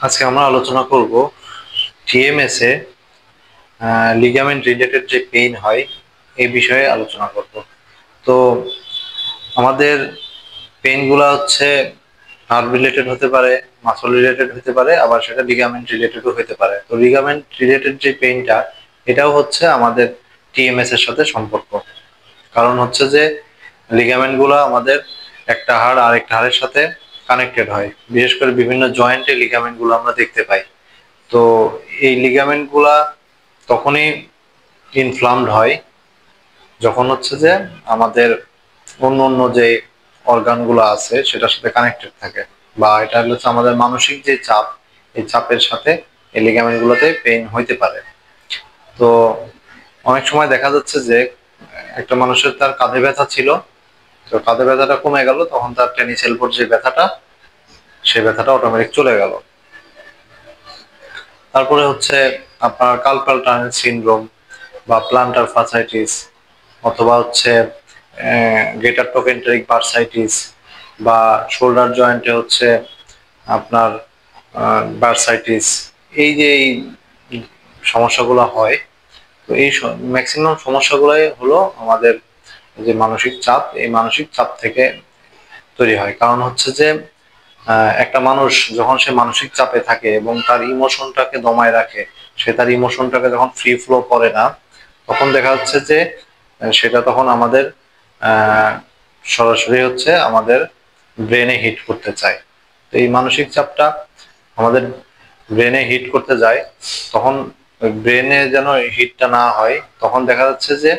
আজকে আমরা আলোচনা করব টিএমএস এ লিগামেন্ট রিলেটেড যে পেইন হয় এই বিষয়ে আলোচনা করব। তো আমাদের পেইনগুলো হচ্ছে নার্ভ রিলেটেড হতে পারে, মাসল রিলেটেড হতে পারে, আবার সেটা লিগামেন্ট রিলেটেডও হতে পারে। তো লিগামেন্ট রিলেটেড যে পেইনটা এটাও হচ্ছে আমাদের টিএমএস এর সাথে সম্পর্ক। কারণ হচ্ছে যে লিগামেন্ট গুলা আমাদের একটা হাড় আরেকটা হাড়ের সাথে কানেক্টেড হয়। বিশেষ করে বিভিন্ন জয়েন্টে লিগামেন্ট গুলো আমরা দেখতে পাই। তো এই লিগামেন্ট গুলা তখনই ইনফ্লামড হয় যখন হচ্ছে যে আমাদের অন্য অন্য যে অর্গান গুলো আছে সেটার সাথে কানেক্টেড থাকে, বা এটা হচ্ছে আমাদের মানসিক যে চাপ, এই চাপের সাথে এই লিগামেন্ট গুলোতে পেইন হইতে পারে। তো অনেক সময় দেখা যাচ্ছে যে একটা মানুষের তার কাঁধে ব্যথা ছিল, তো কাঁধে ব্যথাটা কমে গেল, তখন তার টেনিস এলবোর যে ব্যথাটা সেই ব্যথাটা অটোমেটিক চলে গেল। তারপরে হচ্ছে আপনার কার্পাল টানেল সিনড্রোম বা প্লান্টার ফাসাইটিস, অথবা হচ্ছে গেটারটোকেন্টারিক বার্সাইটিস, বা শোল্ডার জয়েন্টে হচ্ছে আপনার বার্সাইটিস। এই যে এই সমস্যাগুলো হয়, তো এই ম্যাক্সিমাম সমস্যাগুলোই হলো আমাদের যে মানসিক চাপ, এই মানসিক চাপ থেকে তৈরি হয়। কারণ হচ্ছে যে একটা মানুষ যখন সে মানসিক চাপে থাকে এবং তার ইমোশনটাকে দমায় রাখে, সে তার ইমোশনটাকে যখন ফ্রি ফ্লো করে না, তখন দেখা যাচ্ছে যে সেটা তখন আমাদের সরাসরি হচ্ছে আমাদের ব্রেনে হিট করতে চায়। তো এই মানসিক চাপটা আমাদের ব্রেনে হিট করতে যায়, তখন ব্রেনে যেন হিটটা না হয়, তখন দেখা যাচ্ছে যে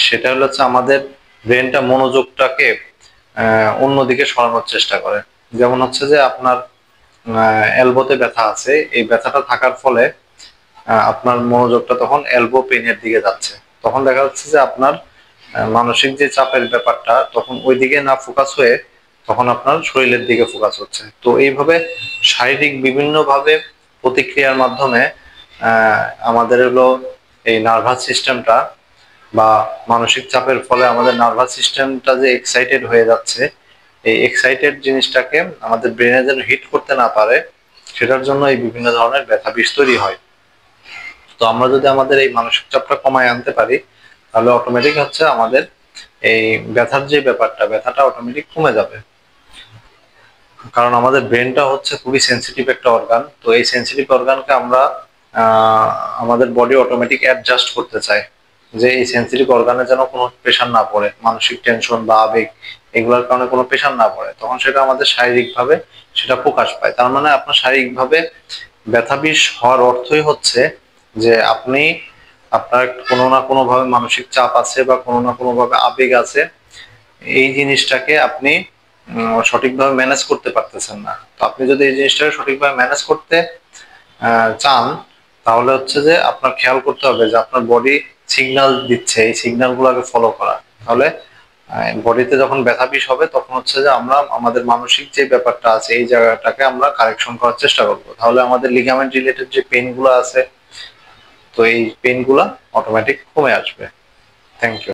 সেটা হচ্ছে আমাদের ব্রেনটা মনোযোগটাকে অন্যদিকে সরানোর চেষ্টা করে। যেমন হচ্ছে যে আপনার এলবোতে ব্যথা আছে, এই ব্যথাটা থাকার ফলে আপনার মনোযোগটা তখন এলবো পেইনের দিকে যাচ্ছে। তখন দেখা যাচ্ছে যে আপনার মানসিক যে চাপের ব্যাপারটা তখন ওই দিকে না ফোকাস হয়ে তখন আপনার শরীরের দিকে ফোকাস হচ্ছে। তো এইভাবে শারীরিক বিভিন্ন ভাবে প্রতিক্রিয়ার মাধ্যমে আমাদের হলো এই নার্ভাস সিস্টেমটা, বা মানসিক চাপের ফলে আমাদের নার্ভাস সিস্টেমটা যে এক্সাইটেড হয়ে যাচ্ছে, এই এক্সাইটেড জিনিসটাকে আমাদের ব্রেনে যেন হিট করতে না পারে, সেটার জন্য এই বিভিন্ন ধরনের ব্যথা বিষ তৈরি হয়। তো আমরা যদি আমাদের এই মানসিক চাপটা কমায় আনতে পারি, তাহলে অটোমেটিক হচ্ছে আমাদের এই ব্যথার যে ব্যাপারটা, ব্যথাটা অটোমেটিক কমে যাবে। কারণ আমাদের ব্রেনটা হচ্ছে খুবই সেন্সিটিভ একটা অর্গান। তো এই সেন্সিটিভ অর্গানকে আমরা আমাদের বডি অটোমেটিক অ্যাডজাস্ট করতে চায় যে এই সেন্সিটিভ অর্গানে যেন কোনো প্রেশার না পড়ে, মানসিক টেনশন বা আবেগ এগুলোর কারণে কোনো প্রেশার না পড়ে, তখন সেটা আমাদের শারীরিকভাবে সেটা প্রকাশ পায়। তার মানে আপনার শারীরিকভাবে ব্যথা বিষ হওয়ার অর্থই হচ্ছে যে আপনি আপনার কোনো না কোনো ভাবে মানসিক চাপ আছে বা কোনো না কোনো ভাবে আবেগ আছে, এই জিনিসটাকে আপনি সঠিকভাবে ম্যানেজ করতে পারতেছেন না। তো আপনি যদি এই জিনিসটাকে সঠিকভাবে ম্যানেজ করতে চান, তাহলে হচ্ছে যে আপনার খেয়াল করতে হবে যে আপনার বডি সিগন্যাল দিচ্ছে, এই সিগন্যাল গুলোকে ফলো করা। তাহলে বডিতে যখন ব্যথা বিষ হবে তখন হচ্ছে যে আমরা আমাদের মানসিক যে ব্যাপারটা আছে এই জায়গাটাকে আমরা কারেকশন করার চেষ্টা করবো। তাহলে আমাদের লিগামেন্ট রিলেটেড যে পেইন গুলো আছে, তো এই পেইন গুলা অটোমেটিক কমে আসবে। Thank you.